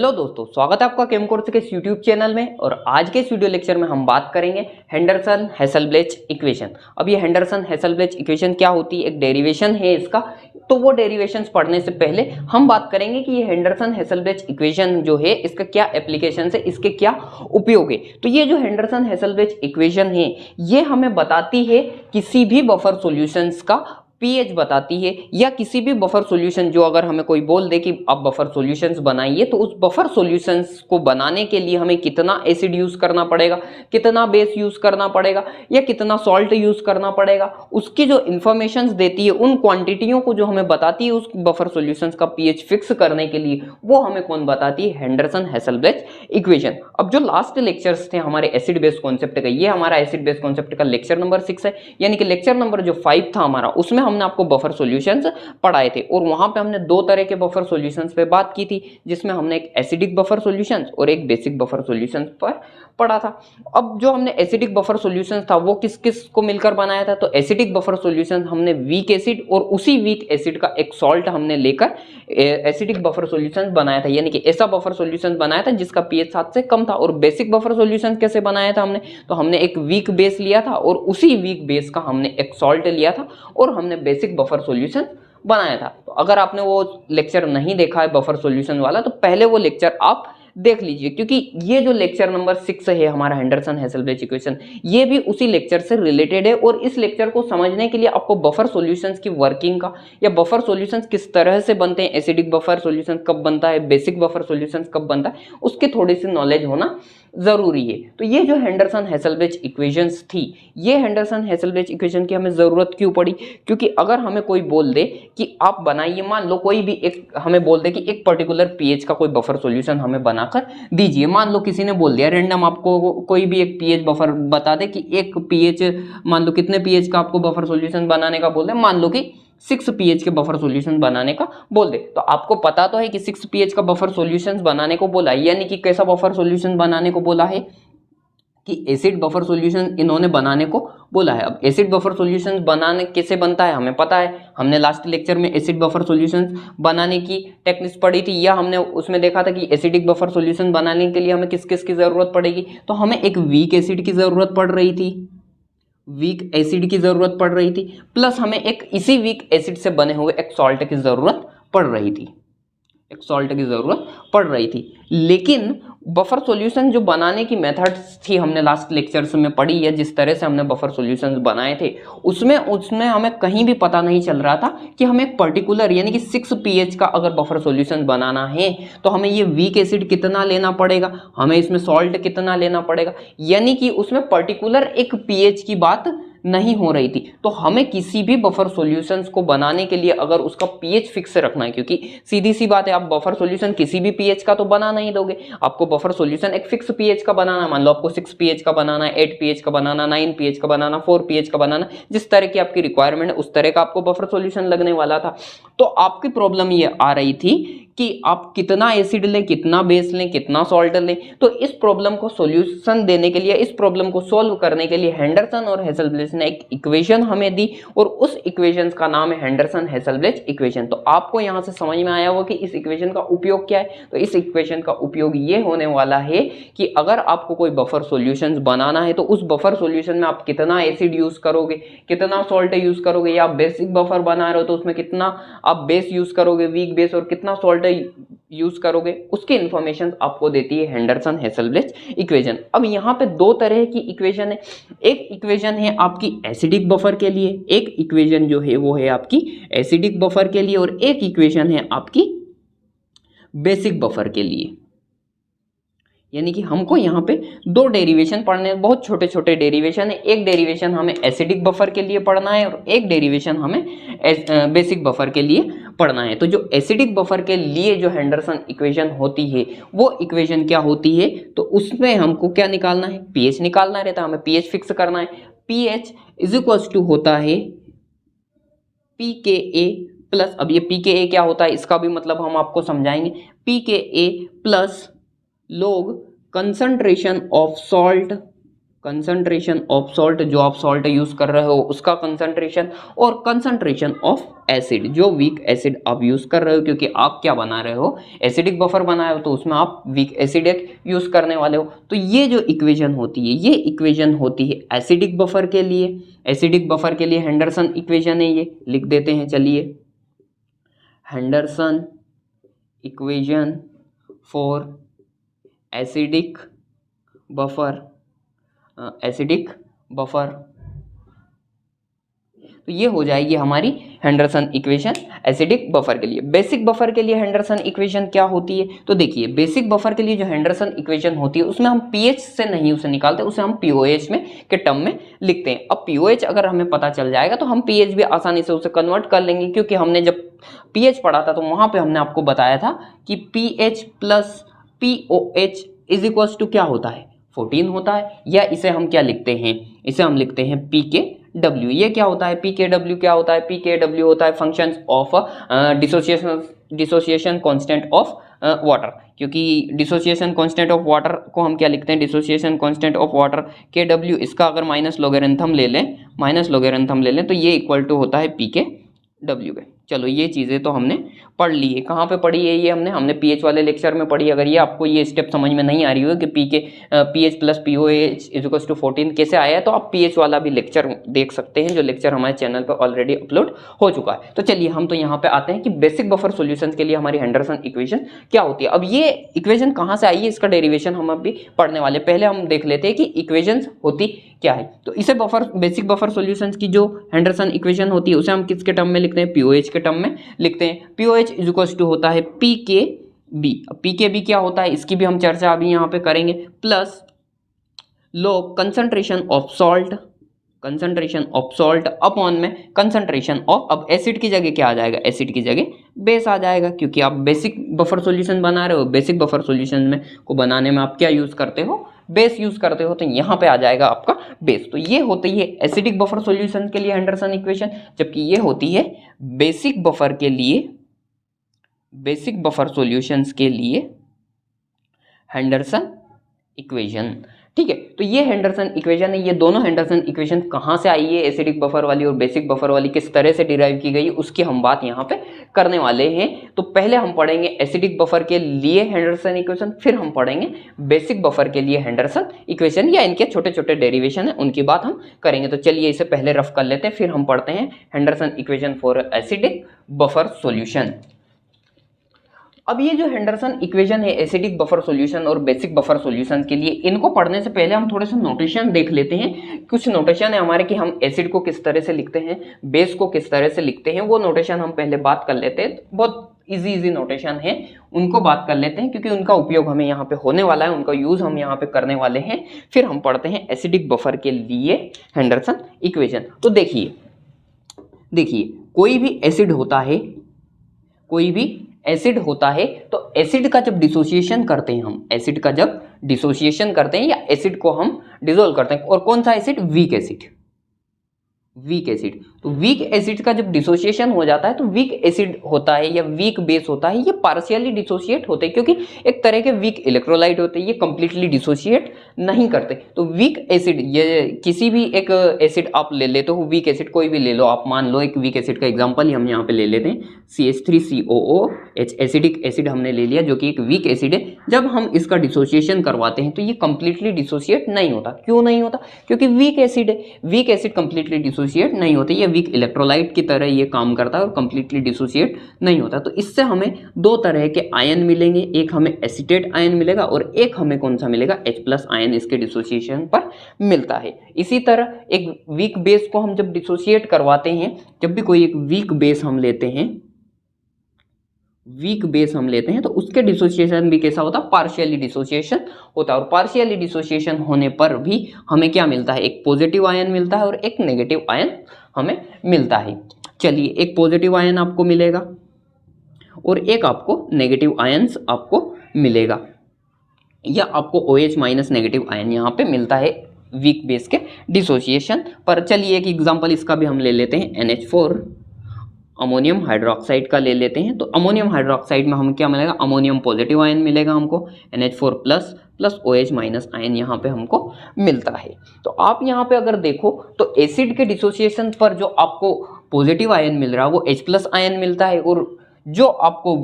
Hello दोस्तों, स्वागत है आपका केम कोर्स के इस यूट्यूब चैनल में। और आज के इस वीडियो लेक्चर में हम बात करेंगे हेंडरसन हेसलब्लेच इक्वेशन। अब ये हेंडरसन हेसलब्लेच इक्वेशन क्या होती है, एक डेरिवेशन है इसका। तो वो डेरिवेशंस पढ़ने से पहले हम बात करेंगे कि ये हेंडरसन हेसलब्लेच इक्वेशन जो है इसका क्या एप्लीकेशन है, इसके क्या उपयोग है। तो ये जो हेंडरसन हेसलब्लेच इक्वेशन है ये हमें बताती है किसी भी बफर सॉल्यूशंस का पीएच बताती है, या किसी भी बफर सॉल्यूशन जो अगर हमें कोई बोल दे कि आप बफर सॉल्यूशंस बनाइए तो उस बफर सॉल्यूशंस को बनाने के लिए हमें कितना एसिड यूज करना पड़ेगा, कितना बेस यूज करना पड़ेगा, या कितना सॉल्ट यूज करना पड़ेगा, उसकी जो इंफॉर्मेशंस देती है, उन क्वांटिटियों को जो हमें बताती है उस बफर सॉल्यूशंस का पीएच फिक्स करने के लिए, वो हमें कौन बताती है, हेंडरसन हेसलब्लेच इक्वेशन। अब जो लास्ट लेक्चर्स थे हमारे एसिड बेस कॉन्सेप्ट का, ये हमारा एसिड बेस कॉन्सेप्ट का लेक्चर नंबर 6 है, यानी कि लेक्चर नंबर जो 5 था हमारा, उसमें हमने आपको बफर सॉल्यूशंस पढ़ाए थे। और वहां पे हमने दो तरह के बफर सॉल्यूशंस पे बात की थी, जिसमें हमने एक एसिडिक बफर सॉल्यूशंस और एक बेसिक बफर सॉल्यूशंस पर पढ़ा था। अब जो हमने एसिडिक बफर सॉल्यूशंस था वो किस किस को मिलकर बनाया था, तो एसिडिक बफर सॉल्यूशंस हमने वीक एसिड और उसी वीक एसिड का एक सॉल्ट हमने लेकर एसिडिक बफर सॉल्यूशंस बनाया था, यानी कि ऐसा बफर सॉल्यूशंस बनाया था जिसका पीएच 7 से कम था। और बेसिक बफर सॉल्यूशंस कैसे बनाया था हमने, तो हमने एक वीक बेस लिया था और उसी वीक बेस का हमने एक सॉल्ट लिया था और हमने बेसिक बफर सॉल्यूशन बनाया था। तो अगर आपने वो लेक्चर नहीं देखा है बफर सॉल्यूशन वाला, तो पहले वो लेक्चर आप देख लीजिए, क्योंकि ये जो लेक्चर नंबर 6 है हमारा हेंडरसन हेसलब्लेच इक्वेशन, ये भी उसी लेक्चर से रिलेटेड है। और इस लेक्चर को समझने के लिए आपको बफर सॉल्यूशंस की वर्किंग का, या बफर सॉल्यूशंस किस तरह से बनते हैं, एसिडिक बफर सॉल्यूशन कब बनता है, बेसिक बफर सॉल्यूशंस कब बनता है, उसके थोड़ी सी नॉलेज होना जरूरी है। तो ये जो हेंडरसन हेसलब्लेच इक्वेशंस थी, ये हेंडरसन हेसलब्लेच इक्वेशन की हमें जरूरत क्यों पड़ी, क्योंकि अगर हमें कोई बोल दे कि आप बनाइए, मान लो कोई भी एक हमें बोल दे कि एक पर्टिकुलर पीएच का कोई बफर सॉल्यूशन हमें बनाकर दीजिए। मान लो किसी ने बोल दिया रैंडम, आपको कोई भी एक पीएच बफर बता दे कि एक पीएच, मान लो कितने पीएच का आपको बफर सॉल्यूशन बनाने का बोल दे, मान लो कि 6 पीएच के बफर सॉल्यूशन बनाने का बोल दे। तो आपको पता तो है कि 6 पीएच का बफर सॉल्यूशन बनाने को बोला है, यानी कि कैसा बफर सॉल्यूशन बनाने को बोला है, कि एसिड बफर सॉल्यूशन इन्होंने बनाने को बोला है। अब एसिड बफर सॉल्यूशंस बनाने कैसे बनता है हमें पता है, हमने लास्ट लेक्चर में एसिड बफर सॉल्यूशंस बनाने की टेक्निक्स पढ़ी थी, या हमने उसमें देखा था कि एसिडिक बफर सॉल्यूशन बनाने के लिए हमें किस किस की जरूरत पड़ेगी। तो हमें एक वीक एसिड की जरूरत पड़ रही थी, वीक एसिड की जरूरत पड़ रही थी, प्लस हमें एक इसी वीक एसिड से बने हुए एक सॉल्ट की जरूरत पड़ रही थी, एक सॉल्ट की जरूरत पड़ रही थी। लेकिन बफर सॉल्यूशन जो बनाने की मेथड्स थी हमने लास्ट लेक्चर्स में पढ़ी, या जिस तरह से हमने बफर सॉल्यूशंस बनाए थे, उसमें उसमें हमें कहीं भी पता नहीं चल रहा था कि हमें एक पर्टिकुलर, यानी कि 6 पीएच का अगर बफर सॉल्यूशन बनाना है तो हमें ये वीक एसिड कितना लेना पड़ेगा, हमें इसमें सॉल्ट कितना लेना पड़ेगा, यानी कि उसमें पर्टिकुलर एक पीएच की बात नहीं हो रही थी। तो हमें किसी भी बफर सॉल्यूशंस को बनाने के लिए अगर उसका पीएच फिक्स रखना है, क्योंकि सीधी सी बात है, आप बफर सॉल्यूशन किसी भी पीएच का तो बना नहीं दोगे, आपको बफर सॉल्यूशन एक फिक्स पीएच का बनाना है। मान लो आपको 6 पीएच का बनाना है, 8 पीएच का बनाना, 9 पीएच का बनाना, 4 पीएच का बनाना, जिस तरह की आपकी रिक्वायरमेंट है उस तरह का आपको बफर सॉल्यूशन लगने वाला था। तो आपकी प्रॉब्लम ये आ रही थी कि आप कितना एसिड लें, कितना बेस लें, कितना सॉल्ट लें। तो इस प्रॉब्लम को सॉल्यूशन देने के लिए, इस प्रॉब्लम को सॉल्व करने के लिए हेंडरसन और हेसलब्लेच ने एक इक्वेशन हमें दी, और उस इक्वेशन का नाम है हेंडरसन हेसलब्लेच इक्वेशन। तो आपको यहां से समझ में आया होगा कि इस इक्वेशन का उपयोग क्या है। तो इस इक्वेशन का उपयोग ये होने वाला है कि अगर आपको कोई बफर सॉल्यूशंस बनाना है तो उस बफर सॉल्यूशन में आप कितना एसिड यूज करोगे, कितना सॉल्ट यूज करोगे, या आप बेसिक बफर बना रहे हो तो उसमें कितना आप बेस यूज करोगे, वीक बेस, और कितना सॉल्ट यूज करोगे, उसकी इंफॉर्मेशन आपको देती है हेंडरसन हेसलब्लेच इक्वेशन। अब यहाँ पे दो तरह की इक्वेशन है, एक इक्वेशन है आपकी एसिडिक बफर के लिए, एक इक्वेशन जो है वो है आपकी एसिडिक बफर के लिए, और एक इक्वेशन है आपकी बेसिक बफर के लिए। यानी कि हमको यहाँ पे दो डेरिवेशन पढ़ने, बहुत छोटे छोटे डेरिवेशन है। एक डेरिवेशन हमें एसिडिक बफर के लिए पढ़ना है और एक डेरिवेशन हमें बेसिक बफर के लिए पढ़ना है। तो जो एसिडिक बफर के लिए जो हेंडरसन इक्वेशन होती है वो इक्वेशन क्या होती है, तो उसमें हमको क्या निकालना है, पीएच निकालना रहता है, हमें पीएच फिक्स करना है। पीएच इज इक्वल्स टू होता है पी के ए प्लस, अब ये पी के ए क्या होता है इसका भी मतलब हम आपको समझाएंगे, P K A plus log concentration of salt, concentration of salt, जो आप सॉल्ट यूज कर रहे हो उसका कंसंट्रेशन, और कंसंट्रेशन ऑफ एसिड, जो वीक एसिड आप यूज कर रहे हो, क्योंकि आप क्या बना रहे हो, एसिडिक बफर बनाए हो, तो उसमें आप वीक एसिड यूज करने वाले हो। तो ये जो इक्वेशन होती है, ये इक्वेशन होती है एसिडिक बफर के लिए। एसिडिक बफर के लिए हेंडरसन इक्वेशन है, ये लिख देते हैं। चलिए, Henderson equation for acidic buffer, acidic buffer, तो ये हो जाएगी हमारी हेंडरसन इक्वेशन एसिडिक बफर के लिए। बेसिक बफर के लिए हेंडरसन इक्वेशन क्या होती है, तो देखिए बेसिक बफर के लिए जो हेंडरसन इक्वेशन होती है उसमें हम पीएच से नहीं उसे निकालते, उसे हम पीओएच में के टर्म में लिखते हैं। अब पीओएच अगर हमें पता चल जाएगा तो हम पीएच भी आसानी से उसे कन्वर्ट कर लेंगे, क्योंकि हमने जब पीएच पढ़ा था तो वहां पे हमने आपको बताया था कि pH plus pOH is equal to क्या होता है, 14 होता है। या इसे हम क्या लिखते हैं, इसे हम लिखते हैं पी के डब्ल्यू। ये क्या होता है, पी के डब्ल्यू क्या होता है, पी के डब्ल्यू होता है function of dissociation constant of water, क्योंकि डिसोसिएशन कांस्टेंट ऑफ वाटर को हम क्या लिखते हैं, डिसोसिएशन कांस्टेंट ऑफ वाटर के डब्ल्यू, इसका अगर माइनस लोगेरिथम ले लें तो ये इक्वल टू होता है पी के डब्ल्यू के। चलो ये चीज़ें तो हमने पढ़ ली है। कहाँ पे पढ़ी है ये, हमने पीएच वाले लेक्चर में पढ़ी। अगर ये आपको ये स्टेप समझ में नहीं आ रही हो कि pH plus pOH is equal to 14 कैसे आया है, तो आप पीएच वाला भी लेक्चर देख सकते हैं, जो लेक्चर हमारे चैनल पर ऑलरेडी अपलोड हो चुका है। तो चलिए हम तो यहाँ पे आते हैं कि बेसिक बफर सॉल्यूशंस के लिए हमारी हेंडरसन इक्वेशन क्या होती है। अब ये इक्वेशन कहाँ से आई है, इसका डेरिवेशन हम अभी पढ़ने वाले। पहले हम देख लेते हैं कि इक्वेशन होती क्या है। तो इसे बेसिक बफर सॉल्यूशंस की जो हेंडरसन इक्वेशन होती है उसे हम किसके टर्म में लिखते हैं, पीओएच के टर्म में लिखते हैं। पीओएच इज इक्वल टू होता है पी के बी। पी के बी क्या होता है, इसकी भी हम चर्चा अभी यहाँ पे करेंगे। Plus log concentration of salt upon में कंसंट्रेशन ऑफ, अब एसिड की जगह क्या आ जाएगा, एसिड की जगह बेस आ जाएगा, क्योंकि आप बेसिक बफर सॉल्यूशन बना रहे हो। बेसिक बफर सॉल्यूशन में को बनाने में आप क्या यूज करते हो, बेस यूज करते हो, तो यहाँ पे आ जाएगा आपका बेस। तो ये होती है एसिडिक बफर सॉल्यूशन के लिए हेंडरसन इक्वेशन, जबकि ये होती है बेसिक बफर सॉल्यूशंस के लिए हेंडरसन इक्वेशन। ठीक है, तो ये हेंडरसन इक्वेशन है। ये दोनों हेंडरसन इक्वेशन कहाँ से आई है, एसिडिक बफर वाली और बेसिक बफर वाली किस तरह से डिराइव की गई, उसकी हम बात यहाँ पे करने वाले हैं। तो पहले हम पढ़ेंगे एसिडिक बफर के लिए हेंडरसन इक्वेशन, फिर हम पढ़ेंगे बेसिक बफर के लिए हेंडरसन इक्वेशन, या इनके छोटे छोटे डेरिवेशन है उनकी बात हम करेंगे। तो चलिए इसे पहले रफ कर लेते हैं, फिर हम पढ़ते हैं Henderson equation for acidic buffer solution. अब ये जो हेंडरसन इक्वेशन है एसिडिक बफर सॉल्यूशन और बेसिक बफर सॉल्यूशन के लिए, इनको पढ़ने से पहले हम थोड़े से नोटेशन देख लेते हैं। कुछ नोटेशन है हमारे कि हम एसिड को किस तरह से लिखते हैं, बेस को किस तरह से लिखते हैं, वो नोटेशन हम पहले बात कर लेते हैं। बहुत इजी नोटेशन है, उनको बात कर लेते हैं, क्योंकि उनका उपयोग हमें यहाँ पे होने वाला है, उनका यूज हम यहाँ पे करने वाले हैं। फिर हम पढ़ते हैं एसिडिक बफर के लिए हेंडरसन इक्वेशन। तो देखिए कोई भी एसिड होता है, तो एसिड का जब डिसोसिएशन करते हैं हम, एसिड का जब डिसोसिएशन करते हैं या एसिड को हम डिसोल्व करते हैं, और कौन सा एसिड, वीक एसिड। तो वीक एसिड का जब डिसोसिएशन हो जाता है, तो वीक एसिड होता है या वीक बेस होता है, ये पार्शियली डिसोसिएट होते हैं, क्योंकि एक तरह के वीक इलेक्ट्रोलाइट होते हैं, ये कंप्लीटली डिसोसिएट नहीं करते। तो वीक एसिड, ये किसी भी एक एसिड आप ले लेते हो, वीक एसिड कोई भी ले लो आप, मान लो एक वीक एसिड का एग्जांपल ही हम यहाँ पे ले लेते हैं, CH3COOH एसिडिक एसिड हमने ले लिया, जो कि एक वीक एसिड है। जब हम इसका डिसोसिएशन करवाते हैं तो ये कंप्लीटली डिसोसिएट नहीं होता। क्यों नहीं होता, क्योंकि वीक एसिड है, वीक एसिड कंप्लीटली डिसोसिएट नहीं होते, ये वीक इलेक्ट्रोलाइट की तरह ये काम करता है और कंप्लीटली डिसोसिएट नहीं होता। तो इससे हमें दो तरह के आयन मिलेंगे, एक हमें एसीटेट आयन मिलेगा और एक हमें कौन सा मिलेगा, H+ आयन इसके डिसोसिएशन पर मिलता है। इसी तरह एक वीक बेस को हम जब डिसोसिएट करवाते हैं, जब भी कोई एक वीक बेस हम लेते हैं तो उसके डिसोसिएशन भी कैसा होता है, पार्शियली डिसोसिएशन होता है। और पार्शियली डिसोसिएशन होने पर भी हमें क्या मिलता है, एक पॉजिटिव आयन मिलता है और एक नेगेटिव आयन हमें मिलता है। चलिए, एक पॉजिटिव आयन आपको मिलेगा और एक आपको नेगेटिव आयंस आपको मिलेगा, या आपको OH- नेगेटिव आयन यहाँ पे मिलता है वीक बेस के डिसोसिएशन पर। चलिए एक एग्जांपल इसका भी हम ले लेते हैं, NH4 अमोनियम हाइड्रोक्साइड का ले लेते हैं। तो अमोनियम हाइड्रोक्साइड में हमें क्या मिलेगा, अमोनियम पॉजिटिव आयन मिलेगा हमको, NH4+ plus OH minus ion यहाँ पे हमको मिलता है। तो आप यहाँ पे अगर देखो तो एसिड के डिसोसिएशन पर जो आपको पॉजिटिव आयन मिल रहा है वो H प्लस आयन मिलता है, और जो आपको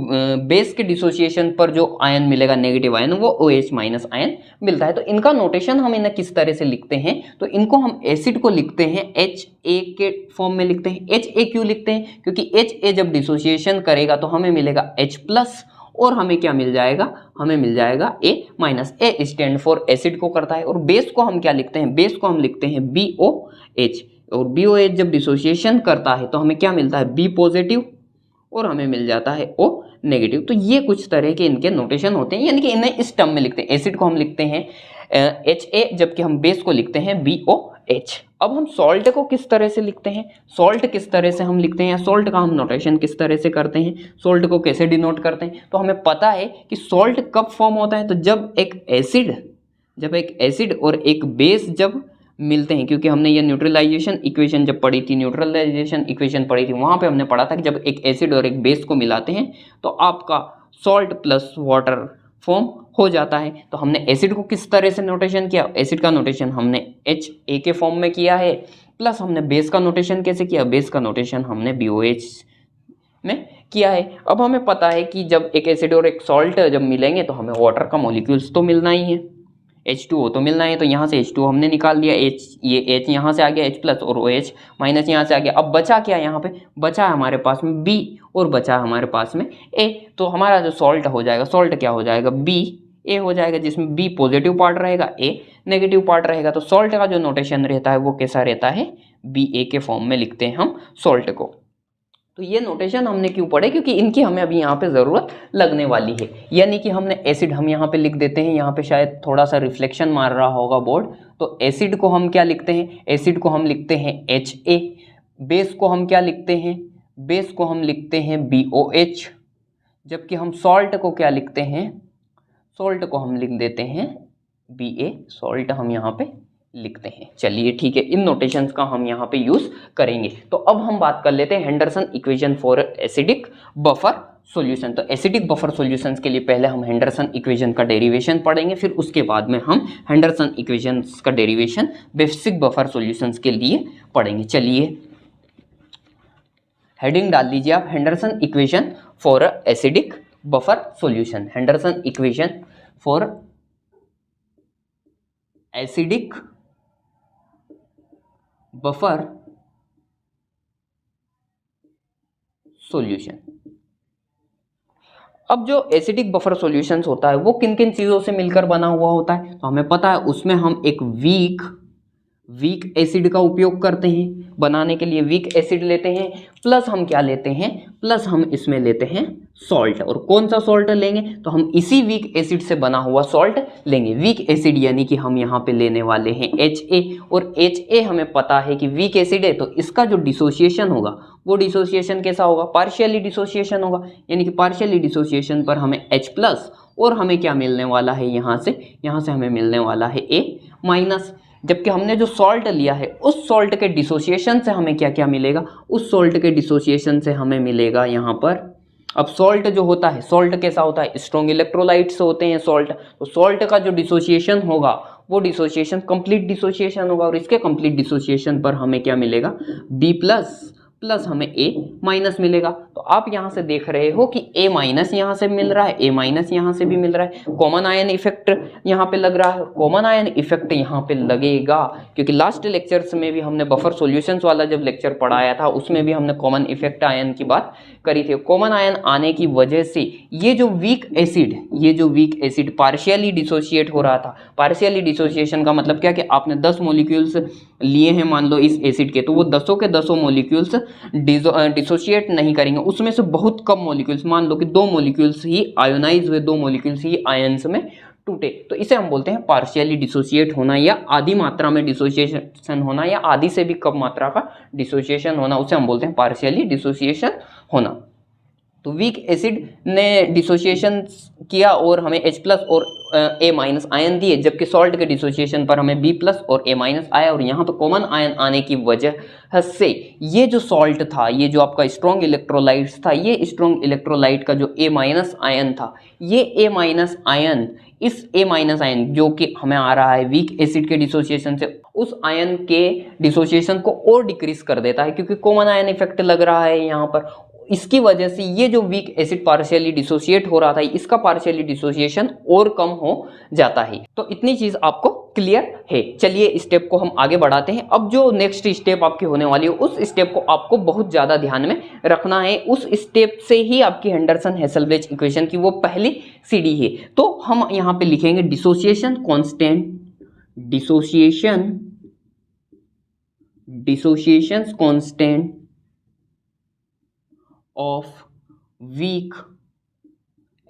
बेस के डिसोसिएशन पर जो आयन मिलेगा नेगेटिव आयन वो OH माइनस आयन मिलता है। तो इनका नोटेशन हम इन्हें किस तरह से लिखते हैं, तो इनको हम एसिड को लिखते हैं HA के फॉर्म में लिखते हैं। HA क्यों लिखते हैं, क्योंकि HA जब डिसोसिएशन करेगा तो हमें मिलेगा H प्लस, और हमें क्या मिल जाएगा, हमें मिल जाएगा A minus. A stand for acid को करता है। और बेस को हम क्या लिखते हैं, बेस को हम लिखते हैं BOH, और BOH जब डिसोसिएशन करता है तो हमें क्या मिलता है, B पॉजिटिव, और हमें मिल जाता है O नेगेटिव। तो ये कुछ तरह के इनके नोटेशन होते हैं, यानी कि इन्हें इस टर्म में लिखते हैं। एसिड को हम लिखते हैं HA, जबकि हम बेस को लिखते हैं BOH। अब हम सॉल्ट को किस तरह से लिखते हैं, सॉल्ट किस तरह से हम लिखते हैं, या सॉल्ट का हम नोटेशन किस तरह से करते हैं, सॉल्ट को कैसे डिनोट करते हैं। तो हमें पता है कि सॉल्ट कब फॉर्म होता है, तो जब एक एसिड और एक बेस जब मिलते हैं, क्योंकि हमने ये न्यूट्रलाइजेशन इक्वेशन जब पढ़ी थी, न्यूट्रलाइजेशन इक्वेशन पढ़ी थी, वहाँ पे हमने पढ़ा था कि जब एक एसिड और एक बेस को मिलाते हैं तो आपका सॉल्ट प्लस वाटर फॉर्म हो जाता है। तो हमने एसिड को किस तरह से नोटेशन किया, एसिड का नोटेशन हमने HA के फॉर्म में किया है, प्लस हमने बेस का नोटेशन कैसे किया, बेस का नोटेशन हमने BOH में किया है। अब हमें पता है कि जब एक एसिड और एक सॉल्ट जब मिलेंगे तो हमें वाटर का मॉलिक्यूल्स तो मिलना ही है, H2O तो मिलना है। तो यहाँ से H2O हमने निकाल लिया, ये H यहाँ से आ गया H प्लस, और OH माइनस यहाँ से आ गया। अब बचा क्या, यहाँ पे बचा है हमारे पास में B, और बचा है हमारे पास में A। तो हमारा जो सॉल्ट हो जाएगा, सॉल्ट क्या हो जाएगा, BA हो जाएगा, जिसमें B पॉजिटिव पार्ट रहेगा, A नेगेटिव पार्ट रहेगा। तो सॉल्ट का जो नोटेशन रहता है वो कैसा रहता है, BA के फॉर्म में लिखते हैं हम सॉल्ट को। तो ये नोटेशन हमने क्यों पढ़े, क्योंकि इनकी हमें अभी यहाँ पे ज़रूरत लगने वाली है। यानी कि हमने एसिड हम यहाँ पे लिख देते हैं, यहाँ पे शायद थोड़ा सा रिफ्लेक्शन मार रहा होगा बोर्ड। तो एसिड को हम क्या लिखते हैं, एसिड को हम लिखते हैं HA। बेस को हम क्या लिखते हैं, बेस को हम लिखते हैं BOH। जबकि हम सॉल्ट को क्या लिखते हैं, सॉल्ट को हम लिख देते हैं BA। सॉल्ट हम यहाँ पे लिखते हैं। चलिए ठीक है, इन नोटेशंस का हम यहाँ पे यूज करेंगे। तो अब हम बात कर लेते हैं Henderson equation for acidic buffer solution. तो एसिडिक बफर सॉल्यूशंस के लिए पहले हम हेंडरसन इक्वेशन का डेरिवेशन पढ़ेंगे, फिर उसके बाद में हम हेंडरसन इक्वेशंस का डेरिवेशन बेसिक बफर सॉल्यूशंस के लिए पढ़ेंगे। चलिए हेडिंग डाल लीजिए आप, Henderson equation for acidic buffer solution. Henderson equation for acidic buffer solution. अब जो एसिडिक बफर सॉल्यूशंस होता है वो किन किन चीज़ों से मिलकर बना हुआ होता है, तो हमें पता है उसमें हम एक वीक एसिड का उपयोग करते हैं बनाने के लिए, वीक एसिड लेते हैं, प्लस हम क्या लेते हैं, प्लस हम इसमें लेते हैं सॉल्ट। और कौन सा सॉल्ट लेंगे, तो हम इसी वीक एसिड से बना हुआ सॉल्ट लेंगे। वीक एसिड यानी कि हम यहाँ पे लेने वाले हैं HA, और HA हमें पता है कि वीक एसिड है, तो इसका जो डिसोसिएशन होगा वो डिसोसिएशन कैसा होगा, पार्शियली डिसोसिएशन होगा। यानी कि पार्शियली डिसोसिएशन पर हमें H प्लस, और हमें क्या मिलने वाला है, यहाँ से हमें मिलने वाला है A माइनस। जबकि हमने जो सॉल्ट लिया है उस सॉल्ट के डिसोसिएशन से हमें क्या क्या मिलेगा, उस सॉल्ट के डिसोसिएशन से हमें मिलेगा यहाँ पर। अब सॉल्ट जो होता है, सॉल्ट कैसा होता है, स्ट्रॉन्ग इलेक्ट्रोलाइट्स होते हैं सॉल्ट। तो सॉल्ट का जो डिसोसिएशन होगा वो डिसोसिएशन कंप्लीट डिसोसिएशन होगा, और इसके कंप्लीट डिसोसिएशन पर हमें क्या मिलेगा, B प्लस हमें A माइनस मिलेगा। तो आप यहाँ से देख रहे हो कि A माइनस यहाँ से मिल रहा है, A माइनस यहाँ से भी मिल रहा है, कॉमन आयन इफेक्ट यहाँ पे लग रहा है। कॉमन आयन इफेक्ट यहाँ पे लगेगा क्योंकि लास्ट लेक्चर्स में भी हमने बफर सॉल्यूशंस वाला जब लेक्चर पढ़ाया था उसमें भी हमने कॉमन इफेक्ट आयन की बात करी थी। कॉमन आयन आने की वजह से ये जो वीक एसिड पार्शियली डिसोशिएट हो रहा था। पार्शियली डिसोसिएशन का मतलब क्या कि आपने 10 मॉलिक्यूल्स लिए हैं मान लो इस एसिड के, तो वो 10 के 10 मॉलिक्यूल्स डिसोशिएट नहीं करेंगे। उसमें से बहुत कम मॉलिक्यूल्स, मान लो कि 2 मॉलिक्यूल्स ही आयोनाइज हुए, 2 मॉलिक्यूल्स ही आयंस में टूटे, तो इसे हम बोलते हैं पार्शियली डिसोशिएट होना, या आधी मात्रा में डिसोसिएशन होना, या आधी से भी कम मात्रा का डिसोसिएशन होना, उसे हम बोलते हैं पार्शियली डिसोसिएशन होना। तो वीक एसिड ने डिसोसिएशन किया और हमें H प्लस और A माइनस आयन दिए, जबकि सॉल्ट के डिसोसिएशन पर हमें B प्लस और A माइनस आया। और यहाँ पे कॉमन आयन आने की वजह से ये जो सॉल्ट था, ये जो आपका स्ट्रॉन्ग इलेक्ट्रोलाइट्स था, ये स्ट्रॉन्ग इलेक्ट्रोलाइट का जो A माइनस आयन था, ये A माइनस आयन इस A माइनस आयन जो कि हमें आ रहा है वीक एसिड के डिसोसिएशन से, उस आयन के डिसोसिएशन को और डिक्रीज कर देता है, क्योंकि कॉमन आयन इफेक्ट लग रहा है यहाँ पर। इसकी वजह से ये जो वीक एसिड पार्शियली डिसोसिएट हो रहा था, इसका पार्शियली डिसोसिएशन और कम हो जाता है। तो इतनी चीज आपको क्लियर है। चलिए स्टेप को हम आगे बढ़ाते हैं। अब जो नेक्स्ट स्टेप आपकी होने वाली है, उस स्टेप को आपको बहुत ज्यादा ध्यान में रखना है। उस स्टेप से ही आपकी हेंडरसन हेसलब्लेच इक्वेशन की वो पहली सीढ़ी है। तो हम यहां पे लिखेंगे dissociation constant of weak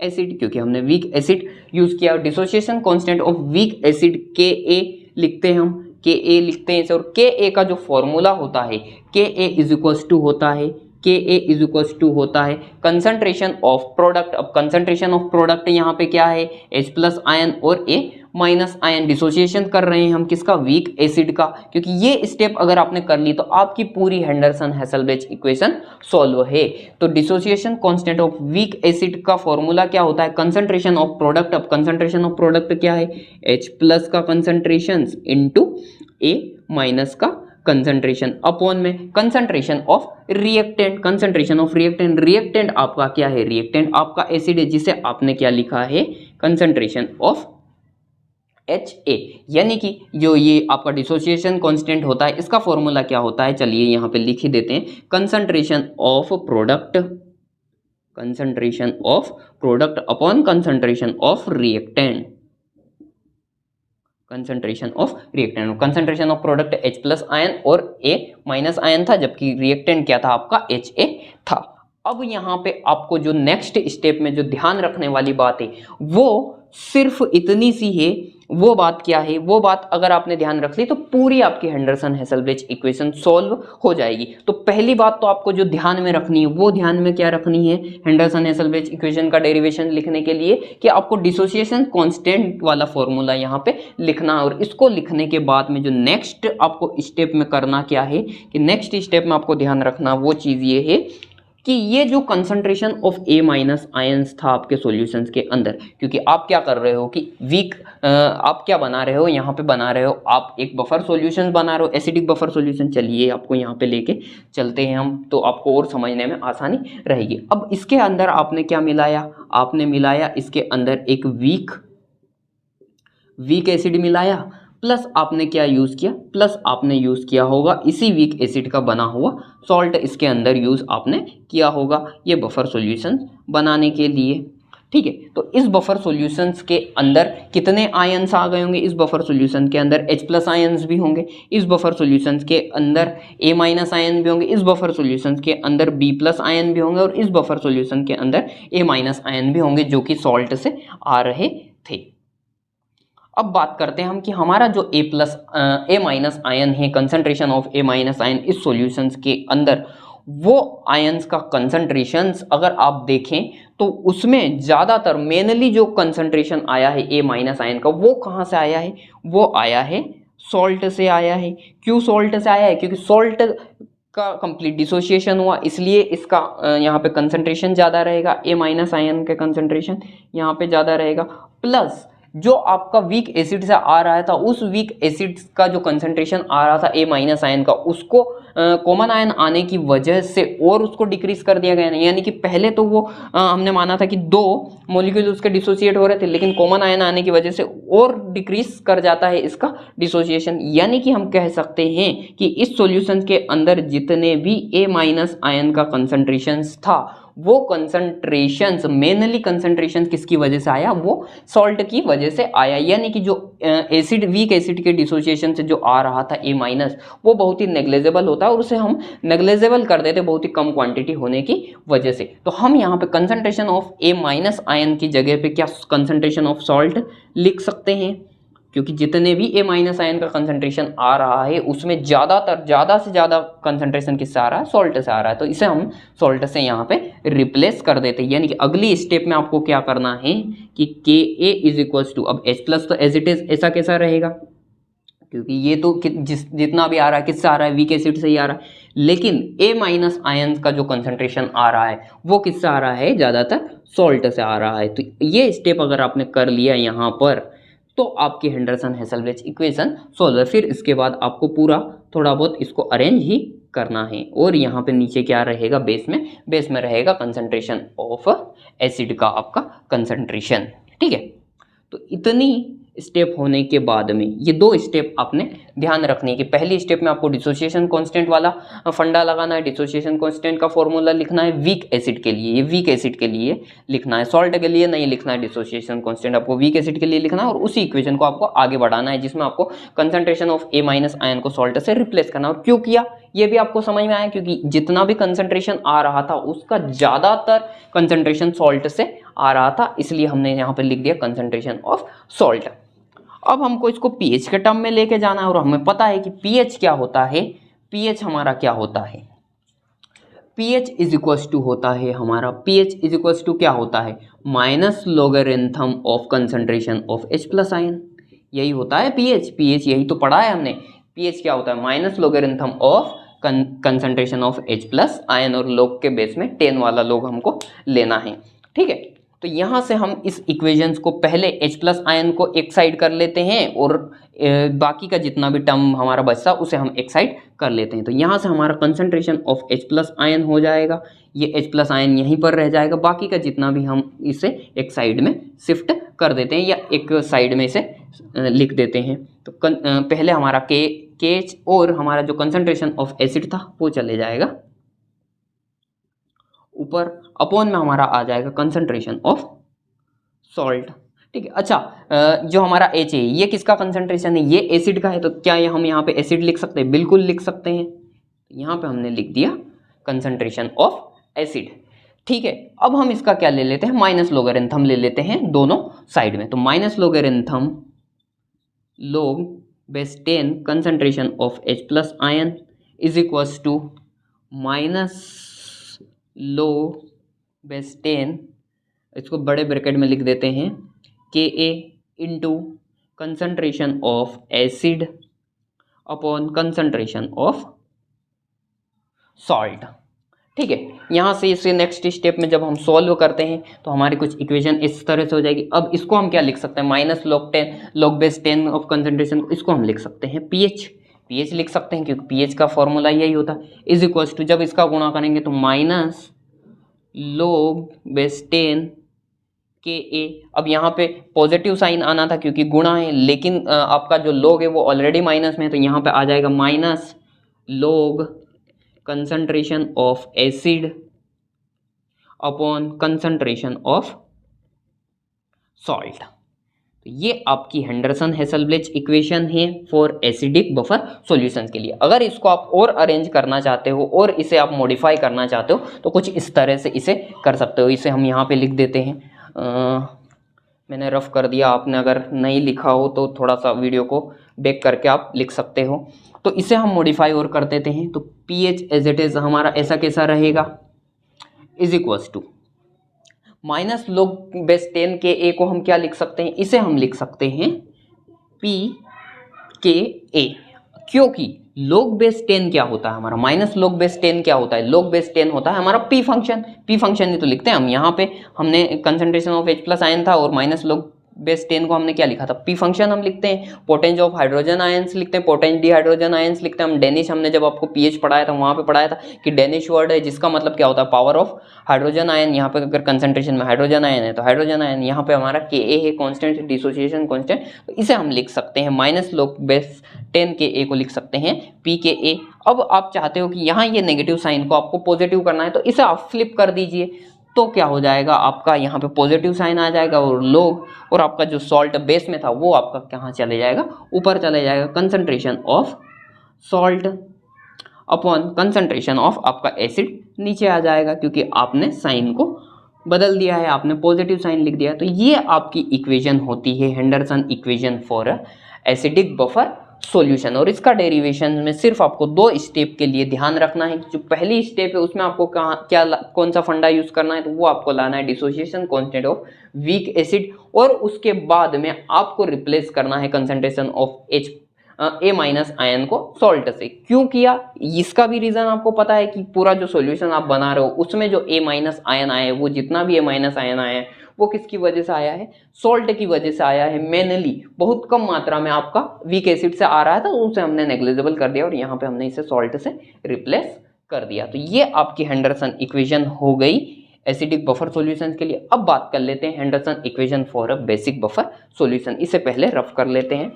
acid, क्योंकि हमने वीक एसिड यूज किया। Dissociation constant of weak acid के ए लिखते हैं हम, के ए लिखते हैं इसे। और के ए का जो फॉर्मूला होता है, के ए इज इक्वल्स टू होता है, के ए इज इक्वल्स टू होता है कंसंट्रेशन ऑफ प्रोडक्ट। अब कंसंट्रेशन ऑफ प्रोडक्ट यहाँ पे क्या है, H प्लस आयन और A माइनस आयन। डिसोसिएशन कर रहे हैं हम किसका, वीक एसिड का। क्योंकि ये स्टेप अगर आपने कर ली तो आपकी पूरी हेंडरसन हेसलब्लेच इक्वेशन सॉल्व है। तो dissociation constant of weak acid का फॉर्मूला क्या होता है, कंसंट्रेशन ऑफ प्रोडक्ट। अब कंसंट्रेशन ऑफ प्रोडक्ट क्या है, H प्लस का कंसंट्रेशन इंटू A माइनस का कंसंट्रेशन अपॉन में concentration of reactant. Concentration of reactant, reactant आपका क्या है, रिएक्टेंट आपका एसिड है, जिसे आपने क्या लिखा है, कंसंट्रेशन ऑफ HA। यानी कि जो ये आपका डिसोसिएशन कांस्टेंट होता है, इसका फॉर्मूला क्या होता है, चलिए यहां पे लिख ही देते हैं। Concentration of product upon concentration of reactant. Concentration of reactant, concentration of product H plus ion और A माइनस आयन था, जबकि रिएक्टेंट क्या था आपका, HA था। अब यहाँ पे आपको जो नेक्स्ट स्टेप में जो ध्यान रखने वाली बात है वो सिर्फ इतनी सी है। वो बात क्या है, वो बात अगर आपने ध्यान रख ली तो पूरी आपकी हेंडरसन हेसलब्लेच इक्वेशन सॉल्व हो जाएगी। तो पहली बात तो आपको जो ध्यान में रखनी है, वो ध्यान में क्या रखनी है, हेंडरसन हेसलब्लेच इक्वेशन का डेरिवेशन लिखने के लिए कि आपको डिसोसिएशन कांस्टेंट वाला फॉर्मूला यहाँ पे लिखना है। और इसको लिखने के बाद में जो नेक्स्ट आपको स्टेप में करना क्या है, कि नेक्स्ट स्टेप में आपको ध्यान रखना वो चीज़ ये है कि ये जो concentration of A minus ions था आपके सॉल्यूशंस के अंदर, क्योंकि आप क्या कर रहे हो कि वीक आप क्या बना रहे हो, यहाँ पे बना रहे हो आप एक बफर सॉल्यूशन बना रहे हो, एसिडिक बफर सॉल्यूशन। चलिए आपको यहाँ पे लेके चलते हैं हम, तो आपको और समझने में आसानी रहेगी। अब इसके अंदर आपने क्या मिलाया, आपने मिलाया इसके अंदर एक वीक एसिड मिलाया, प्लस आपने क्या यूज़ किया, प्लस आपने यूज़ किया होगा इसी वीक एसिड का बना हुआ सॉल्ट, इसके अंदर यूज़ आपने किया होगा ये बफर सॉल्यूशंस बनाने के लिए। ठीक है, तो इस बफर सॉल्यूशंस के अंदर कितने आयंस आ गए होंगे, इस बफर सॉल्यूशन के अंदर H प्लस आयंस भी होंगे, इस बफर सॉल्यूशंस के अंदर A माइनस आयन भी होंगे, इस बफर सॉल्यूशंस के अंदर B प्लस आयन भी होंगे, और इस बफर सॉल्यूशन के अंदर A माइनस आयन भी होंगे, जो कि सॉल्ट से आ रहे थे। अब बात करते हैं हम कि हमारा जो A माइनस आयन है, concentration of A minus ion इस सॉल्यूशंस के अंदर, वो आयंस का कंसंट्रेशंस अगर आप देखें तो उसमें ज़्यादातर मेनली जो कंसंट्रेशन आया है A माइनस आयन का, वो कहाँ से आया है, वो आया है सॉल्ट से आया है। क्यों सॉल्ट से आया है, क्योंकि सॉल्ट का कंप्लीट डिसोसिएशन हुआ, इसलिए इसका यहाँ पे कंसंट्रेशन ज़्यादा रहेगा, A माइनस आयन का कंसंट्रेशन यहाँ पे ज़्यादा रहेगा। प्लस जो आपका वीक एसिड से आ रहा था, उस वीक एसिड का जो कंसंट्रेशन आ रहा था A माइनस आयन का, उसको कॉमन आयन आने की वजह से और उसको डिक्रीज कर दिया गया है। यानी कि पहले तो वो हमने माना था कि 2 मॉलिक्यूल उसके डिसोसिएट हो रहे थे, लेकिन कॉमन आयन आने की वजह से और डिक्रीज कर जाता है इसका डिसोसिएशन। यानी कि हम कह सकते हैं कि इस सॉल्यूशन के अंदर जितने भी A माइनस आयन का कंसंट्रेशन था, वो कंसंट्रेशंस मेनली कंसंट्रेशन किसकी वजह से आया, वो सॉल्ट की वजह से आया। यानी कि जो एसिड वीक एसिड के डिसोसिएशन से जो आ रहा था A माइनस, वो बहुत ही नेग्लेजेबल होता है और उसे हम नेग्लेजेबल कर देते बहुत ही कम क्वांटिटी होने की वजह से। तो हम यहाँ पे concentration of A minus ion की जगह पे क्या कंसंट्रेशन ऑफ सॉल्ट लिख सकते हैं, क्योंकि जितने भी A माइनस आयन का कंसंट्रेशन आ रहा है उसमें ज़्यादा से ज़्यादा कंसंट्रेशन किससे आ रहा है, सॉल्ट से आ रहा है। तो इसे हम सॉल्ट से यहाँ पे रिप्लेस कर देते हैं। यानी कि अगली स्टेप में आपको क्या करना है कि Ka इज इक्वल्स टू, अब H प्लस तो एज इट इज ऐसा कैसा रहेगा, क्योंकि ये तो जितना भी आ रहा है किससे आ रहा है, वीक एसिड से ही आ रहा है, लेकिन A माइनस आयन का जो कंसंट्रेशन आ रहा है वो किससे आ रहा है, ज़्यादातर सॉल्ट से आ रहा है। तो ये स्टेप अगर आपने कर लिया यहाँ पर तो आपकी हेंडरसन हेसलब्लेच इक्वेशन सॉल्व है। फिर इसके बाद आपको पूरा थोड़ा बहुत इसको अरेंज ही करना है। और यहाँ पे नीचे क्या रहेगा, बेस में रहेगा कंसंट्रेशन ऑफ एसिड का आपका कंसंट्रेशन। ठीक है, तो इतनी स्टेप होने के बाद में ये दो स्टेप आपने ध्यान रखने की। पहली स्टेप में आपको डिसोसिएशन कांस्टेंट वाला फंडा लगाना है। डिसोसिएशन कांस्टेंट का फॉर्मूला लिखना है वीक एसिड के लिए, ये वीक एसिड के लिए लिखना है, सॉल्ट के लिए नहीं लिखना है। डिसोसिएशन कांस्टेंट आपको वीक एसिड के लिए लिखना है और उसी इक्वेशन को आपको आगे बढ़ाना है जिसमें आपको concentration of A minus ion को सॉल्ट से रिप्लेस करना है। और क्यों किया ये भी आपको समझ में आया, क्योंकि जितना भी कंसंट्रेशन आ रहा था उसका ज़्यादातर कंसंट्रेशन सॉल्ट से आ रहा था, इसलिए हमने यहाँ पर लिख दिया कंसंट्रेशन ऑफ सॉल्ट। अब हमको इसको पीएच के टर्म में लेके जाना है और हमें पता है कि पीएच क्या होता है। पीएच हमारा क्या होता है, पीएच इज इक्वल्स टू होता है हमारा, पीएच इज इक्वल्स टू क्या होता है, minus logarithm of concentration of H plus ion. यही होता है पीएच, पीएच यही तो पढ़ा है हमने। पीएच क्या होता है, minus logarithm of concentration of H plus ion, और लॉग के बेस में 10 वाला लॉग हमको लेना है। ठीक है, तो यहाँ से हम इस इक्वेशंस को पहले H प्लस आयन को एक साइड कर लेते हैं और बाकी का जितना भी टर्म हमारा बचता उसे हम एक साइड कर लेते हैं। तो यहाँ से हमारा concentration of H plus ion हो जाएगा, ये H प्लस आयन यहीं पर रह जाएगा, बाकी का जितना भी हम इसे एक साइड में शिफ्ट कर देते हैं या एक साइड में इसे लिख देते हैं। तो पहले हमारा KH और हमारा जो कंसंट्रेशन ऑफ एसिड था वो चले जाएगा ऊपर, अपॉन में हमारा आ जाएगा कंसंट्रेशन ऑफ सॉल्ट। ठीक है, अच्छा जो हमारा H है ये किसका कंसंट्रेशन है, ये एसिड का है, तो क्या हम यहाँ पे एसिड लिख सकते हैं, बिल्कुल लिख सकते हैं। यहाँ पे हमने लिख दिया कंसंट्रेशन ऑफ एसिड। ठीक है, अब हम इसका क्या ले लेते हैं, माइनस लोगरिथम ले लेते हैं दोनों साइड में। तो minus logarithm log base 10 concentration of H plus ion is equals to minus log base 10, इसको बड़े ब्रैकेट में लिख देते हैं, Ka into concentration of acid upon concentration of salt. ठीक है, यहाँ से इसे नेक्स्ट स्टेप में जब हम सॉल्व करते हैं तो हमारी कुछ इक्वेशन इस तरह से हो जाएगी। अब इसको हम क्या लिख सकते हैं, minus log base 10 of concentration, इसको हम लिख सकते हैं पीएच लिख सकते हैं, क्योंकि पीएच का फॉर्मूला यही होता है, इज इक्वल्स टू, जब इसका गुणा करेंगे तो माइनस log बेस 10 Ka। अब यहाँ पे पॉजिटिव साइन आना था क्योंकि गुणा है, लेकिन आपका जो log है वो ऑलरेडी माइनस में है, तो यहाँ पे आ जाएगा minus log concentration of acid upon concentration of salt. तो ये आपकी हेंडरसन हेसलब्लेच इक्वेशन है फॉर एसिडिक बफर सॉल्यूशंस के लिए। अगर इसको आप और अरेंज करना चाहते हो और इसे आप मॉडिफाई करना चाहते हो तो कुछ इस तरह से इसे कर सकते हो। इसे हम यहाँ पे लिख देते हैं, मैंने रफ कर दिया, आपने अगर नहीं लिखा हो तो थोड़ा सा वीडियो को बैक करके आप लिख सकते हो। तो इसे हम मॉडिफाई और कर देते हैं, तो पीएच एज इट इज हमारा ऐसा कैसा रहेगा, is equals to minus log base 10 Ka को हम क्या लिख सकते हैं, इसे हम लिख सकते हैं Pka, क्योंकि log बेस 10 क्या होता है हमारा, माइनस log बेस 10 क्या होता है, log बेस 10 होता है हमारा P फंक्शन ही तो लिखते हैं हम। यहाँ पे हमने concentration of H plus ion था और माइनस log बेस 10 को हमने क्या लिखा था, P फंक्शन हम लिखते हैं। पोटेंज ऑफ हाइड्रोजन आयंस लिखते हैं, पोटेंज डिहाइड्रोजन आयंस लिखते हैं हम। डेनिश हमने जब आपको पीएच पढ़ाया था वहाँ पे पढ़ाया था कि डेनिश वर्ड है जिसका मतलब क्या होता है, पावर ऑफ हाइड्रोजन आयन। यहाँ पे अगर कंसंट्रेशन में हाइड्रोजन आयन है तो हाइड्रोजन आयन, यहाँ पे हमारा Ka है कॉन्स्टेंट, डिसोसिएशन कॉन्स्टेंट, तो इसे हम लिख सकते हैं माइनस log बेस 10 Ka को लिख सकते हैं Pka। अब आप चाहते हो कि यहाँ ये नेगेटिव साइन को आपको पॉजिटिव करना है तो इसे आप फ्लिप कर दीजिए, तो क्या हो जाएगा आपका, यहाँ पे पॉजिटिव साइन आ जाएगा और log और आपका जो सॉल्ट बेस में था वो आपका कहाँ चले जाएगा, ऊपर चले जाएगा। Concentration of salt upon concentration of आपका एसिड नीचे आ जाएगा, क्योंकि आपने साइन को बदल दिया है, आपने पॉजिटिव साइन लिख दिया। तो ये आपकी इक्वेशन होती है Henderson equation for acidic buffer solution. और इसका डेरिवेशन में सिर्फ आपको दो स्टेप के लिए ध्यान रखना है। जो पहली स्टेप है उसमें आपको कौन सा फंडा यूज करना है, तो वो आपको लाना है dissociation constant of weak acid, और उसके बाद में आपको रिप्लेस करना है concentration of H A minus ion को सॉल्ट से। क्यों किया, इसका भी रीजन आपको पता है कि पूरा जो सॉल्यूशन आप बना रहे हो उसमें जो ए माइनस आयन आया है, वो जितना भी ए माइनस आयन आया है वो किसकी वजह से आया है, सॉल्ट की वजह से आया है। मेनली बहुत कम मात्रा में आपका वीक एसिड से आ रहा था, उसे हमने नेग्लिजिबल कर दिया और यहाँ पे हमने इसे सॉल्ट से रिप्लेस कर दिया। तो ये आपकी हेंडरसन इक्वेशन हो गई एसिडिक बफर सॉल्यूशंस के लिए। अब बात कर लेते हैं Henderson equation for a basic buffer solution. इसे पहले रफ कर लेते हैं।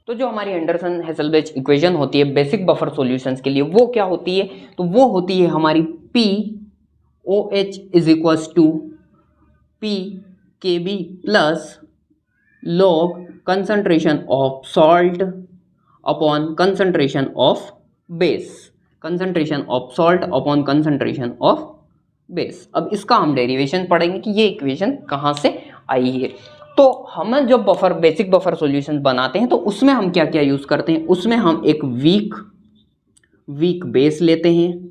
तो जो हमारी हेंडरसन हेसलब्लेच इक्वेशन होती है बेसिक बफर सॉल्यूशंस के लिए, वो क्या होती है, तो वो होती है हमारी POH is equals to PKB plus log concentration of salt upon concentration of base, concentration of salt upon concentration of base। अब इसका हम डेरिवेशन पढ़ेंगे कि ये इक्वेशन कहाँ से आई है। तो हम जब बफर बेसिक बफर सॉल्यूशन बनाते हैं तो उसमें हम क्या क्या यूज करते हैं, उसमें हम एक वीक बेस लेते हैं,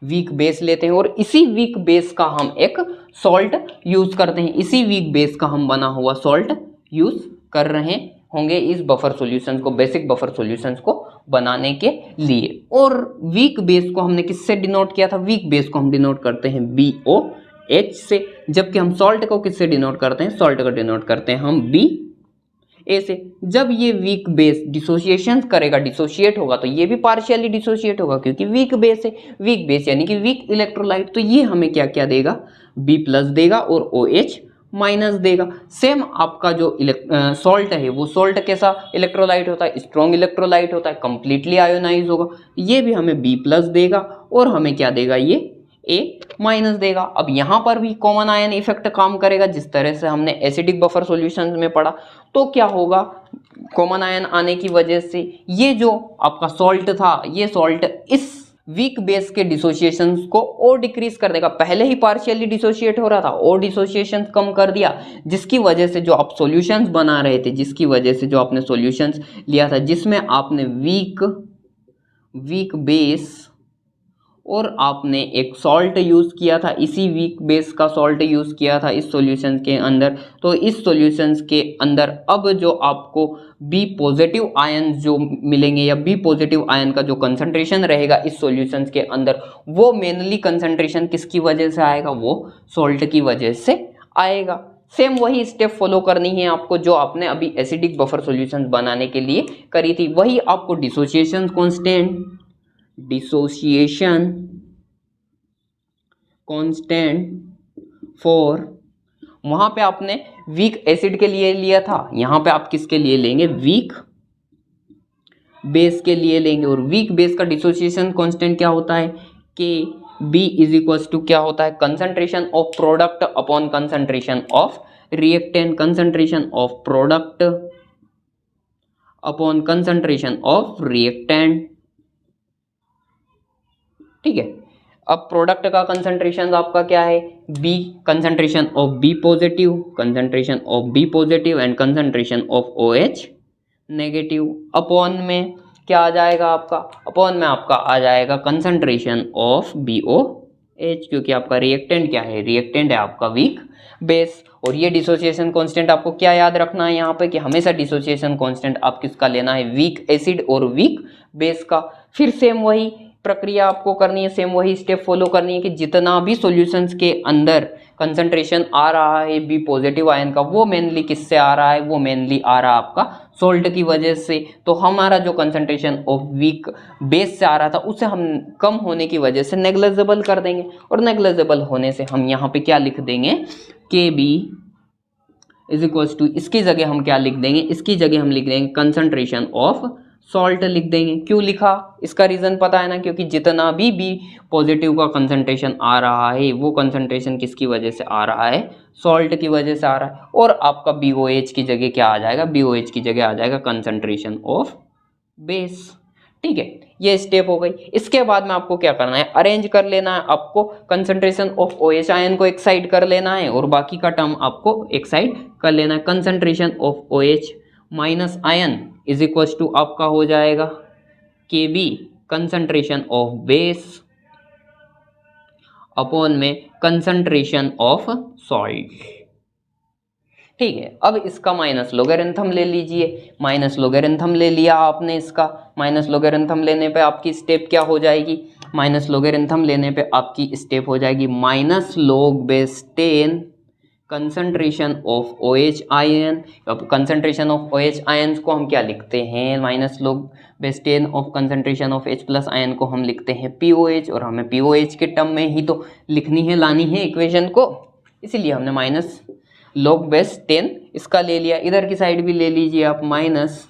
वीक बेस लेते हैं और इसी वीक बेस का हम एक सॉल्ट यूज करते हैं, इसी वीक बेस का हम बना हुआ सॉल्ट यूज कर रहे होंगे इस बफर सॉल्यूशंस को, बेसिक बफर सॉल्यूशंस को बनाने के लिए। और वीक बेस को हमने किससे डिनोट किया था, वीक बेस को हम डिनोट करते हैं BOH से, जबकि हम सॉल्ट को किससे डिनोट करते हैं, सॉल्ट को डिनोट करते हैं हम BA से। जब ये वीक बेस डिसोसिएशन करेगा, डिसोशिएट होगा, तो ये भी पार्शियली डिसोशिएट होगा क्योंकि वीक बेस है, वीक बेस यानी कि वीक इलेक्ट्रोलाइट, तो ये हमें क्या क्या देगा, B प्लस देगा और OH माइनस देगा। सेम आपका जो सॉल्ट है वो सॉल्ट कैसा इलेक्ट्रोलाइट होता है, स्ट्रॉन्ग इलेक्ट्रोलाइट होता है, कंप्लीटली आयोनाइज होगा, ये भी हमें B प्लस देगा और हमें क्या देगा, ये A माइनस देगा। अब यहाँ पर भी कॉमन आयन इफेक्ट काम करेगा जिस तरह से हमने एसिडिक बफर सॉल्यूशंस में पढ़ा। तो क्या होगा, कॉमन आयन आने की वजह से ये जो आपका सॉल्ट था, ये सॉल्ट इस वीक बेस के डिसोसिएशंस को और डिक्रीज कर देगा। पहले ही पार्शियली डिसोशिएट हो रहा था और डिसोसिएशन कम कर दिया, जिसकी वजह से जो आप सॉल्यूशंस बना रहे थे, जिसकी वजह से जो आपने सॉल्यूशंस लिया था जिसमें आपने वीक बेस और आपने एक सॉल्ट यूज किया था, इसी वीक बेस का सॉल्ट यूज किया था इस सॉल्यूशन के अंदर। तो इस सॉल्यूशंस के अंदर अब जो आपको B पॉजिटिव आयन जो मिलेंगे या B पॉजिटिव आयन का जो कंसंट्रेशन रहेगा इस सॉल्यूशंस के अंदर, वो मेनली कंसंट्रेशन किसकी वजह से आएगा, वो सॉल्ट की वजह से आएगा। सेम वही स्टेप फॉलो करनी है आपको जो आपने अभी एसिडिक बफर सॉल्यूशंस बनाने के लिए करी थी। वही आपको डिसोसिएशन कांस्टेंट फॉर, वहां पे आपने वीक एसिड के लिए लिया था, यहां पे आप किसके लिए लेंगे, वीक बेस के लिए लेंगे। और वीक बेस का डिसोसिएशन कांस्टेंट क्या होता है, KB इज इक्वल्स टू क्या होता है, concentration of product upon concentration of reactant, concentration of product upon concentration of reactant. ठीक है, अब प्रोडक्ट का कंसंट्रेशन आपका क्या है, B, concentration of B positive, concentration of B positive and concentration of OH negative. Upon में क्या आ जाएगा आपका, अपॉन में आपका आ जाएगा कंसंट्रेशन ऑफ BOH, क्योंकि आपका रिएक्टेंट क्या है, रिएक्टेंट है आपका वीक बेस। और ये डिसोसिएशन कांस्टेंट आपको क्या याद रखना है यहाँ पे कि हमेशा डिसोसिएशन कांस्टेंट आप किसका लेना है, वीक एसिड और वीक बेस का। फिर सेम वही प्रक्रिया आपको करनी है, सेम वही स्टेप फॉलो करनी है कि जितना भी सॉल्यूशंस के अंदर कंसंट्रेशन आ रहा है B पॉजिटिव आयन का, वो मेनली किससे आ रहा है, वो मेनली आ रहा है आपका सॉल्ट की वजह से। तो हमारा जो कंसंट्रेशन ऑफ वीक बेस से आ रहा था उसे हम कम होने की वजह से नेग्लिजिबल कर देंगे, और नेग्लिजिबल होने से हम यहाँ पे क्या लिख देंगे, KB इज इक्वल्स टू, इसकी जगह हम क्या लिख देंगे, इसकी जगह हम लिख देंगे कंसंट्रेशन ऑफ सॉल्ट लिख देंगे। क्यों लिखा, इसका रीजन पता है ना, क्योंकि जितना भी B पॉजिटिव का कंसंट्रेशन आ रहा है वो कंसंट्रेशन किसकी वजह से आ रहा है, सॉल्ट की वजह से आ रहा है। और आपका BOH की जगह क्या आ जाएगा, BOH की जगह आ जाएगा कंसंट्रेशन ऑफ बेस। ठीक है, ये स्टेप हो गई। इसके बाद में आपको क्या करना है, अरेंज कर लेना है, आपको कंसंट्रेशन ऑफ OH आयन को एक साइड कर लेना है और बाकी का टर्म आपको एक साइड कर लेना है। Concentration of OH minus ion is equal to आपका हो जाएगा KB concentration of base upon में कंसंट्रेशन ऑफ सॉल्ट। ठीक है। अब इसका माइनस लोगेरिथम ले लीजिए, माइनस लोगेरिथम ले लिया आपने इसका, माइनस लोगेरिथम लेने पे आपकी स्टेप क्या हो जाएगी, माइनस लोगेरिथम लेने पे आपकी स्टेप हो जाएगी minus log base 10 concentration of OH ion. अब कंसंट्रेशन ऑफ OH आयन्स को हम क्या लिखते हैं, minus log base 10 of concentration of H plus ion को हम लिखते हैं POH, और हमें POH के टर्म में ही तो लिखनी है, लानी है इक्वेशन को, इसीलिए हमने माइनस log बेस 10 इसका ले लिया। इधर की साइड भी ले लीजिए आप, माइनस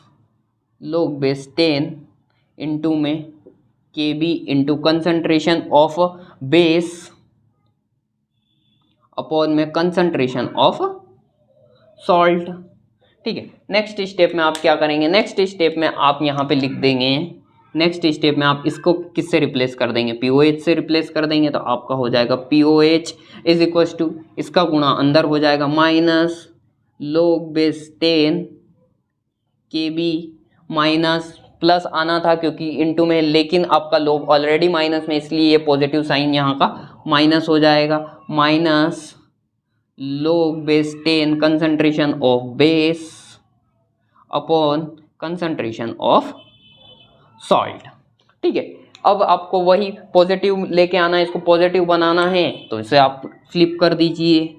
log बेस 10 इंटू में KB into concentration of base upon में कंसंट्रेशन ऑफ सॉल्ट। ठीक है। नेक्स्ट स्टेप में आप क्या करेंगे, नेक्स्ट स्टेप में आप यहाँ पे लिख देंगे, नेक्स्ट स्टेप में आप इसको किससे रिप्लेस कर देंगे, POH से रिप्लेस कर देंगे, तो आपका हो जाएगा POH इज इक्वल टू, इसका गुणा अंदर हो जाएगा minus log base 10 KB minus plus आना था क्योंकि इनटू में, लेकिन आपका log ऑलरेडी माइनस में, इसलिए ये पॉजिटिव साइन यहाँ का माइनस हो जाएगा, minus log base 10 concentration of base upon concentration of salt. ठीक है। अब आपको वही पॉजिटिव लेके आना है, इसको पॉजिटिव बनाना है, तो इसे आप फ्लिप कर दीजिए,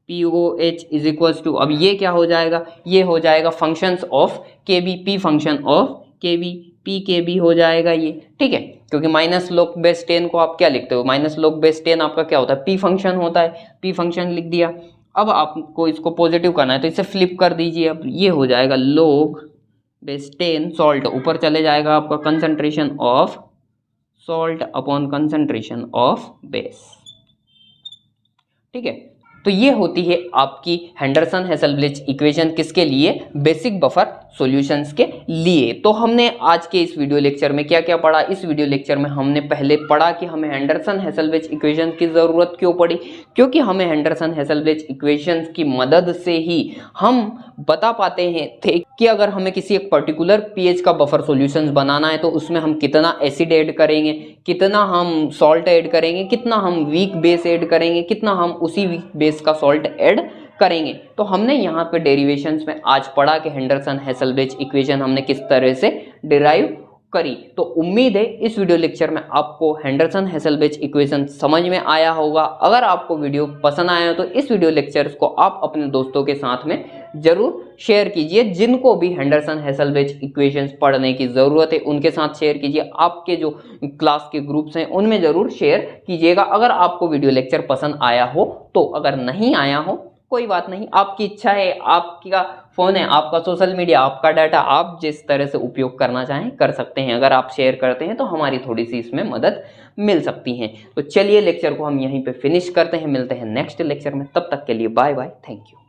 POH इज इक्वल टू, अब ये क्या हो जाएगा, ये हो जाएगा functions of KB, P function of KB, PKB हो जाएगा ये। ठीक है। क्योंकि माइनस log बेस 10 को आप क्या लिखते हो, माइनस log बेस 10 आपका क्या होता है, P फंक्शन होता है, P फंक्शन लिख दिया। अब आपको इसको पॉजिटिव करना है तो इसे फ्लिप कर दीजिए, अब ये हो जाएगा log बेस 10 सॉल्ट, ऊपर चले जाएगा आपका concentration of salt upon concentration of base. ठीक है। तो ये होती है आपकी हेंडरसन हेसलब्लेच इक्वेशन, किसके लिए, बेसिक बफर सॉल्यूशंस के लिए। तो हमने आज के इस वीडियो लेक्चर में क्या क्या पढ़ा, इस वीडियो लेक्चर में हमने पहले पढ़ा कि हमें हेंडरसन हेसलब्लेच इक्वेशन की ज़रूरत क्यों पड़ी, क्योंकि हमें हेंडरसन हेसलब्लेच इक्वेशंस की मदद से ही हम बता पाते हैं थे कि अगर हमें किसी एक पर्टिकुलर पीएच का बफर सॉल्यूशंस बनाना है तो उसमें हम कितना एसिड ऐड करेंगे, कितना हम सॉल्ट ऐड करेंगे, कितना हम वीक बेस ऐड करेंगे, कितना हम उसी वीक बेस का सॉल्ट ऐड करेंगे। तो हमने यहाँ पे डेरिवेशंस में आज पढ़ा कि हेंडरसन हेसलब्लेच इक्वेशन हमने किस तरह से डिराइव करी। तो उम्मीद है इस वीडियो लेक्चर में आपको हेंडरसन हेसलब्लेच इक्वेशन समझ में आया होगा। अगर आपको वीडियो पसंद आया हो तो इस वीडियो लेक्चर को आप अपने दोस्तों के साथ में जरूर शेयर कीजिए, जिनको भी हेंडरसन हेसलब्लेच इक्वेशंस पढ़ने की ज़रूरत है उनके साथ शेयर कीजिए। आपके जो क्लास के ग्रुप्स हैं उनमें ज़रूर शेयर कीजिएगा अगर आपको वीडियो लेक्चर पसंद आया हो तो। अगर नहीं आया हो कोई बात नहीं, आपकी इच्छा है, आपका फ़ोन है, आपका सोशल मीडिया, आपका डाटा, आप जिस तरह से उपयोग करना चाहें कर सकते हैं। अगर आप शेयर करते हैं तो हमारी थोड़ी सी इसमें मदद मिल सकती है। तो चलिए लेक्चर को हम यहीं पे फिनिश करते हैं, मिलते हैं नेक्स्ट लेक्चर में, तब तक के लिए बाय बाय, थैंक यू।